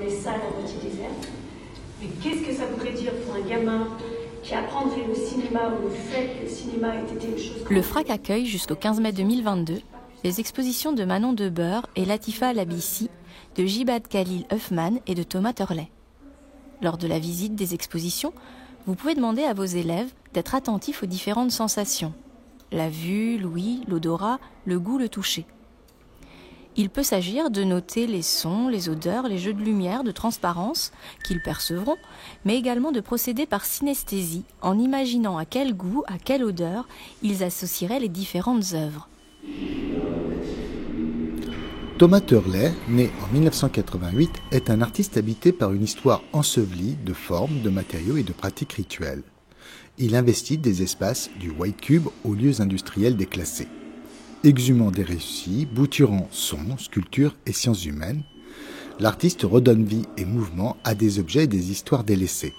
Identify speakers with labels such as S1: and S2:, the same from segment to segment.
S1: Les salles à moitié désertes. Mais qu'est-ce que ça voudrait dire pour un gamin qui apprendrait le cinéma ou le fait que le cinéma ait été une chose...
S2: Le FRAC accueille jusqu'au 15 mai 2022 les expositions de Manon Debeur et Latifa Labissi, de Jibad Khalil Huffman et de Thomas Turley. Lors de la visite des expositions, vous pouvez demander à vos élèves d'être attentifs aux différentes sensations. La vue, l'ouïe, l'odorat, le goût, le toucher. Il peut s'agir de noter les sons, les odeurs, les jeux de lumière, de transparence qu'ils percevront, mais également de procéder par synesthésie en imaginant à quel goût, à quelle odeur ils associeraient les différentes œuvres.
S3: Thomas Turley, né en 1988, est un artiste habité par une histoire ensevelie de formes, de matériaux et de pratiques rituelles. Il investit des espaces du White Cube aux lieux industriels déclassés. Exhumant des récits, bouturant sons, sculptures et sciences humaines, l'artiste redonne vie et mouvement à des objets et des histoires délaissées.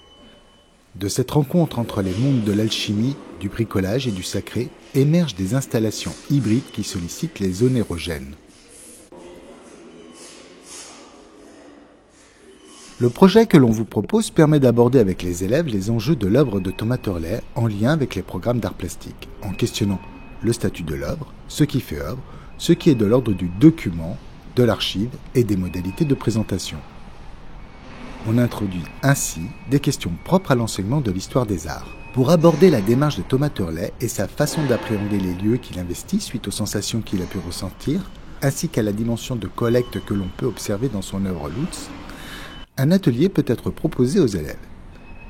S3: De cette rencontre entre les mondes de l'alchimie, du bricolage et du sacré, émergent des installations hybrides qui sollicitent les zones érogènes. Le projet que l'on vous propose permet d'aborder avec les élèves les enjeux de l'œuvre de Thomas Turley en lien avec les programmes d'art plastique, en questionnant le statut de l'œuvre, ce qui fait œuvre, ce qui est de l'ordre du document, de l'archive et des modalités de présentation. On introduit ainsi des questions propres à l'enseignement de l'histoire des arts. Pour aborder la démarche de Thomas Turley et sa façon d'appréhender les lieux qu'il investit suite aux sensations qu'il a pu ressentir, ainsi qu'à la dimension de collecte que l'on peut observer dans son œuvre Lutz, un atelier peut être proposé aux élèves.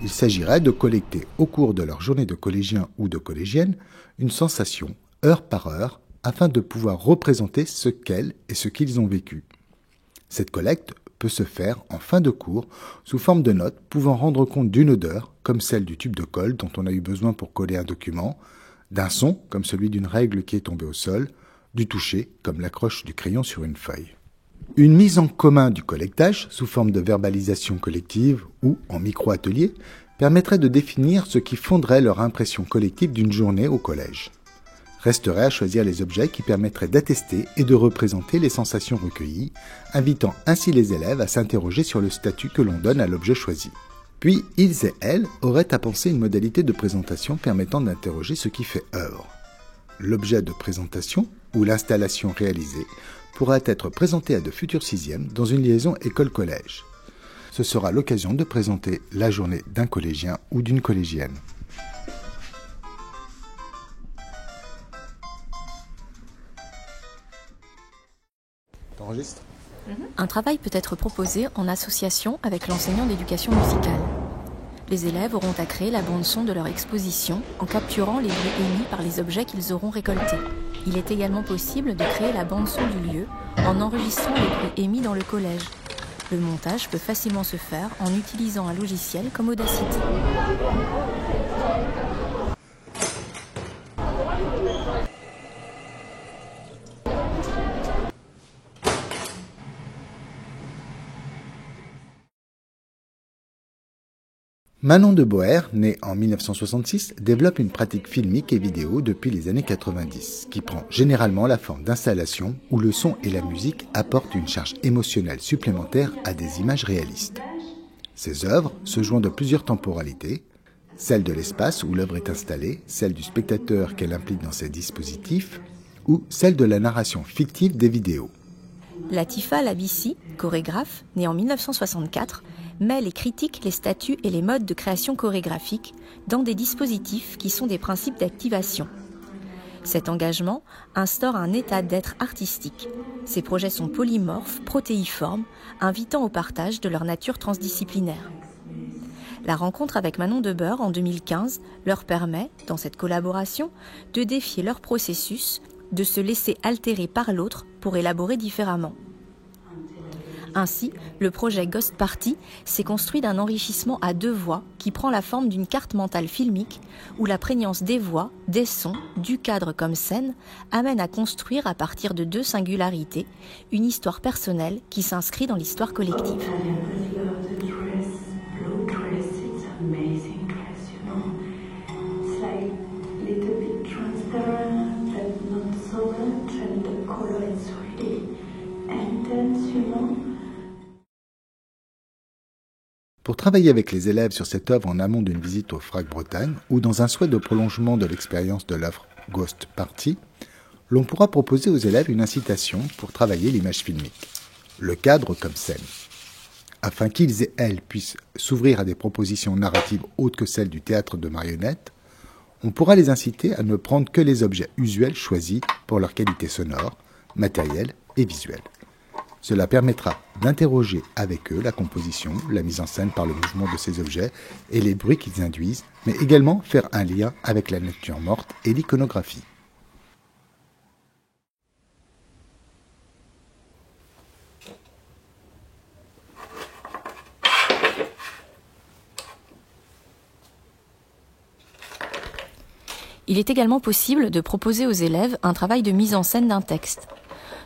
S3: Il s'agirait de collecter au cours de leur journée de collégiens ou de collégiennes une sensation, heure par heure, afin de pouvoir représenter ce qu'elles et ce qu'ils ont vécu. Cette collecte peut se faire en fin de cours sous forme de notes pouvant rendre compte d'une odeur, comme celle du tube de colle dont on a eu besoin pour coller un document, d'un son, comme celui d'une règle qui est tombée au sol, du toucher, comme l'accroche du crayon sur une feuille. Une mise en commun du collectage, sous forme de verbalisation collective ou en micro-atelier, permettrait de définir ce qui fonderait leur impression collective d'une journée au collège. Resterait à choisir les objets qui permettraient d'attester et de représenter les sensations recueillies, invitant ainsi les élèves à s'interroger sur le statut que l'on donne à l'objet choisi. Puis, ils et elles auraient à penser une modalité de présentation permettant d'interroger ce qui fait œuvre. L'objet de présentation, ou l'installation réalisée, pourrait être présenté à de futurs sixièmes dans une liaison école-collège. Ce sera l'occasion de présenter la journée d'un collégien ou d'une collégienne. T'enregistres ?
S2: Un travail peut être proposé en association avec l'enseignant d'éducation musicale. Les élèves auront à créer la bande-son de leur exposition en capturant les bruits émis par les objets qu'ils auront récoltés. Il est également possible de créer la bande-son du lieu en enregistrant les bruits émis dans le collège. Le montage peut facilement se faire en utilisant un logiciel comme Audacity.
S3: Manon Debeur, née en 1966, développe une pratique filmique et vidéo depuis les années 90, qui prend généralement la forme d'installations où le son et la musique apportent une charge émotionnelle supplémentaire à des images réalistes. Ces œuvres se joignent de plusieurs temporalités, celle de l'espace où l'œuvre est installée, celle du spectateur qu'elle implique dans ses dispositifs, ou celle de la narration fictive des vidéos.
S2: Latifa Labissi, chorégraphe, née en 1964, mêle et critique les statuts et les modes de création chorégraphique dans des dispositifs qui sont des principes d'activation. Cet engagement instaure un état d'être artistique. Ces projets sont polymorphes, protéiformes, invitant au partage de leur nature transdisciplinaire. La rencontre avec Manon Debeur en 2015 leur permet, dans cette collaboration, de défier leur processus, de se laisser altérer par l'autre pour élaborer différemment. Ainsi, le projet Ghost Party s'est construit d'un enrichissement à deux voix qui prend la forme d'une carte mentale filmique où la prégnance des voix, des sons, du cadre comme scène amène à construire à partir de deux singularités une histoire personnelle qui s'inscrit dans l'histoire collective.
S3: Pour travailler avec les élèves sur cette œuvre en amont d'une visite au FRAC Bretagne ou dans un souhait de prolongement de l'expérience de l'œuvre Ghost Party, l'on pourra proposer aux élèves une incitation pour travailler l'image filmique, le cadre comme scène. Afin qu'ils et elles puissent s'ouvrir à des propositions narratives autres que celles du théâtre de marionnettes, on pourra les inciter à ne prendre que les objets usuels choisis pour leur qualité sonore, matérielle et visuelle. Cela permettra d'interroger avec eux la composition, la mise en scène par le mouvement de ces objets et les bruits qu'ils induisent, mais également faire un lien avec la nature morte et l'iconographie.
S2: Il est également possible de proposer aux élèves un travail de mise en scène d'un texte.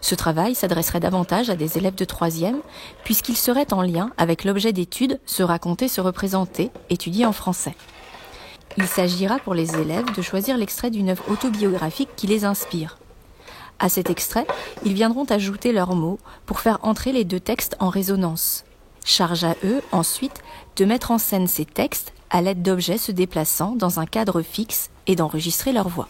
S2: Ce travail s'adresserait davantage à des élèves de 3e, puisqu'il serait en lien avec l'objet d'étude se raconter, se représenter, étudié en français. Il s'agira pour les élèves de choisir l'extrait d'une œuvre autobiographique qui les inspire. À cet extrait, ils viendront ajouter leurs mots pour faire entrer les deux textes en résonance. Charge à eux, ensuite, de mettre en scène ces textes à l'aide d'objets se déplaçant dans un cadre fixe et d'enregistrer leur voix.